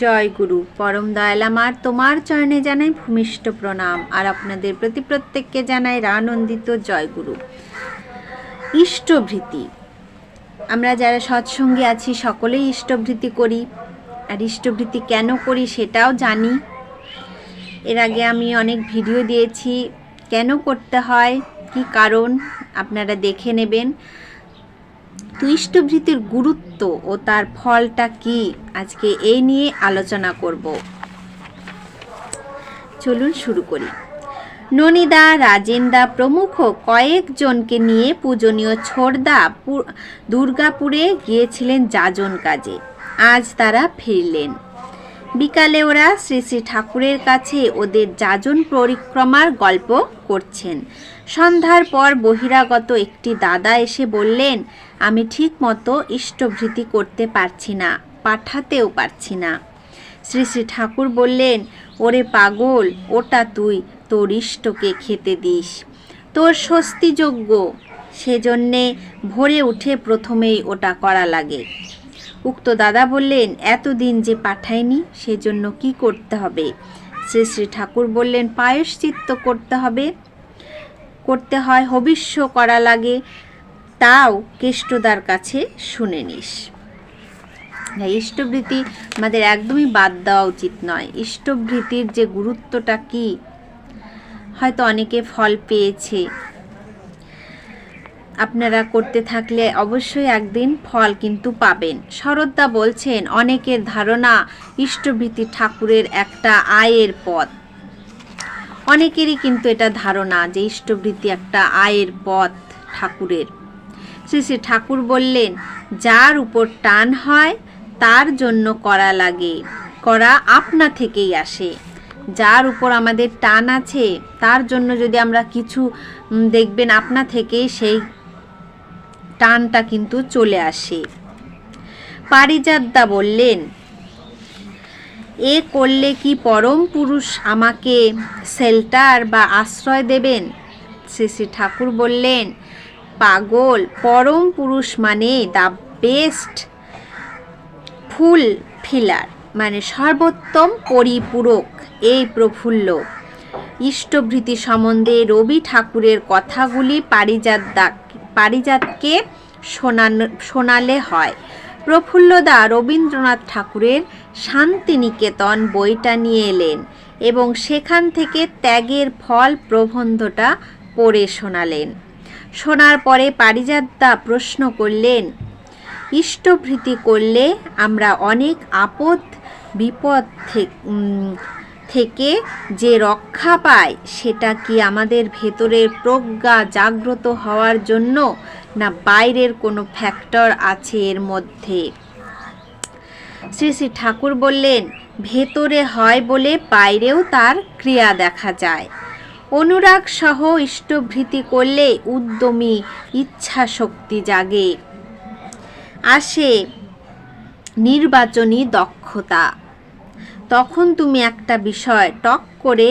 জয় গুরু। পরম দয়াল আমার তোমার চরণে জানাই ভূমিষ্ঠ প্রণাম, আর আপনাদের প্রতি প্রত্যেককে জানাই আনন্দিত জয় গুরু। ইষ্টভৃতি, আমরা যারা সৎসঙ্গে আছি সকলেই ইষ্টভৃতি করি, আর ইষ্টভৃতি কেন করি সেটাও জানি। এর আগে আমি অনেক ভিডিও দিয়েছি কেন করতে হয়, কি কারণ আপনারা দেখে নেবেন। তো ইষ্টভৃতির গুরুত্ব ও তার ফলটা কি, আজকে এই নিয়ে আলোচনা করব। চলুন শুরু করি। ননিদা, রাজেন্দা প্রমুখ কয়েকজনকে নিয়ে পূজনীয় ছোড়দা দুর্গাপুরে গিয়েছিলেন যাজন কাজে। আজ তারা ফিরলেন। বিকালে ওরা শ্রী শ্রী ঠাকুরের কাছে ওদের যাজন পরিক্রমার গল্প করছেন। সন্ধ্যার পর বহিরাগত একটি দাদা এসে বললেন, আমি ঠিক মতো ইষ্টভৃতি করতে পারছি না, পাঠাতেও পারছি না। শ্রী শ্রী ঠাকুর বললেন, ওরে পাগল, ওটা তুই তোর ইষ্টকে খেতে দিস, তোর স্বস্তিযোগ্য, সেজন্যে ভোরে উঠে প্রথমেই ওটা করা লাগে। উক্ত দাদা বললেন, এতদিন যে পাঠায়নি সেজন্য কি করতে হবে? শ্রী শ্রী ঠাকুর বললেন, প্রায়শ্চিত্ত করতে হয়, হবিষ্য করা লাগে, তাও কেষ্টদার কাছে শুনে নিস। ইষ্টভৃতি আমাদের একদমই বাদ দেওয়া উচিত নয়। ইষ্টভৃতির যে গুরুত্বটা কি, হয়তো অনেকে ফল পেয়েছে, আপনারা করতে থাকলে অবশ্যই একদিন ফল কিন্তু পাবেন। শরৎদা বলছেন, অনেকের ধারণা ইষ্টভৃতি ঠাকুরের একটা আয়ের পথ। অনেকেরই কিন্তু এটা ধারণা যে ইষ্টভৃতি একটা আয়ের পথ ঠাকুরের। শ্রী শ্রী ঠাকুর বললেন, যার উপর টান হয় তার জন্য করা লাগে, করা আপনা থেকেই আসে। যার উপর আমাদের টান আছে তার জন্য যদি আমরা কিছু দেখবেন আপনা থেকেই সেই টানটা কিন্তু চলে আসে। পারিজাতদা বললেন, এ করলে কি পরম পুরুষ আমাকে শেল্টার বা আশ্রয় দেবেন? শ্রী শ্রী ঠাকুর বললেন, পাগল, পরম পুরুষ মানে দ্য বেস্ট ফুল ফিলার, মানে সর্বোত্তম পরিপূরক। এই প্রফুল্ল ইষ্টভৃতি সম্বন্ধে রবি ঠাকুরের কথাগুলি পারিজাতকে শোনালে হয়। প্রফুল্লদা রবীন্দ্রনাথ ঠাকুরের শান্তিনিকেতন বইটা নিয়ে এলেন এবং সেখান থেকে ত্যাগের ফল প্রবন্ধটা পড়ে শোনালেন। শোনার পরে পারিজাতদা প্রশ্ন করলেন, ইষ্টভৃতি করলে আমরা অনেক আপদ বিপদ থেকে যে রক্ষা পাই, সেটা কি আমাদের ভেতরের প্রজ্ঞা জাগ্রত হওয়ার জন্য, না বাইরের কোনো ফ্যাক্টর আছে এর মধ্যে? শ্রী শ্রী ঠাকুর বললেন, ভেতরে হয় বলে বাইরেও তার ক্রিয়া দেখা যায়। অনুরাগ সহ ইষ্টভৃতি করলে উদ্যমী ইচ্ছা শক্তি জাগে, আসে নির্বাচনী দক্ষতা। তখন তুমি একটা বিষয় টক করে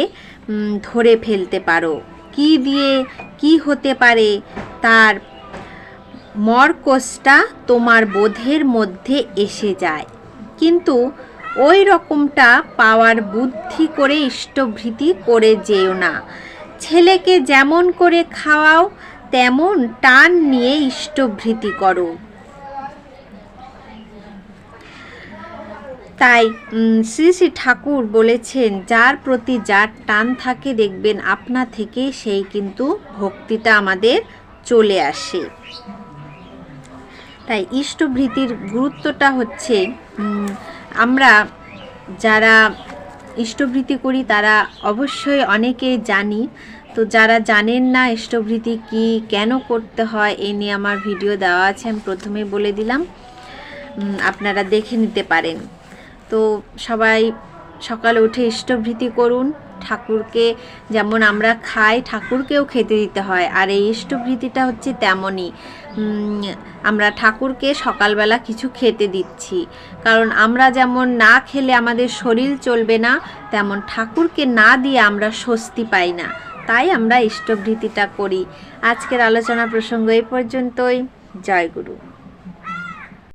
ধরে ফেলতে পারো, কি দিয়ে কি হতে পারে তার মর্কসটা তোমার বোধের মধ্যে এসে যায়। কিন্তু ওই রকমটা পাওয়ার বুদ্ধি করে ইষ্টভৃতি করে যেও না। ছেলেকে যেমন করে খাওয়াও তেমন টান নিয়ে ইষ্টভৃতি করো। তাই শ্রী শ্রী ঠাকুর বলেছেন, যার প্রতি যার টান থাকে দেখবেন আপনা থেকে সেই কিন্তু ভক্তিটা আমাদের চলে আসে। তাই ইষ্টভৃতির গুরুত্বটা হচ্ছে, আমরা যারা ইষ্টভৃতি করি তারা অবশ্যই অনেকে জানি। তো যারা জানেন না ইষ্টভৃতি কি, কেন করতে হয়, এই নিয়ে আমার ভিডিও দেওয়া আছে, আমি প্রথমে বলে দিলাম, আপনারা দেখে নিতে পারেন। তো সবাই সকালে উঠে ইষ্টভৃতি করুন। ঠাকুরকে যেমন আমরা খাই, ঠাকুরকেও খেতে দিতে হয়। আর এই ইষ্টভৃতিটা হচ্ছে তেমনই, আমরা ঠাকুরকে সকালবেলা কিছু খেতে দিচ্ছি, কারণ আমরা যেমন না খেলে আমাদের শরীর চলবে না, তেমন ঠাকুরকে না দিয়ে আমরা স্বস্তি পাই না। তাই আমরা ইষ্টভৃতিটা করি। আজকের আলোচনা প্রসঙ্গ এই পর্যন্তই। জয় গুরু।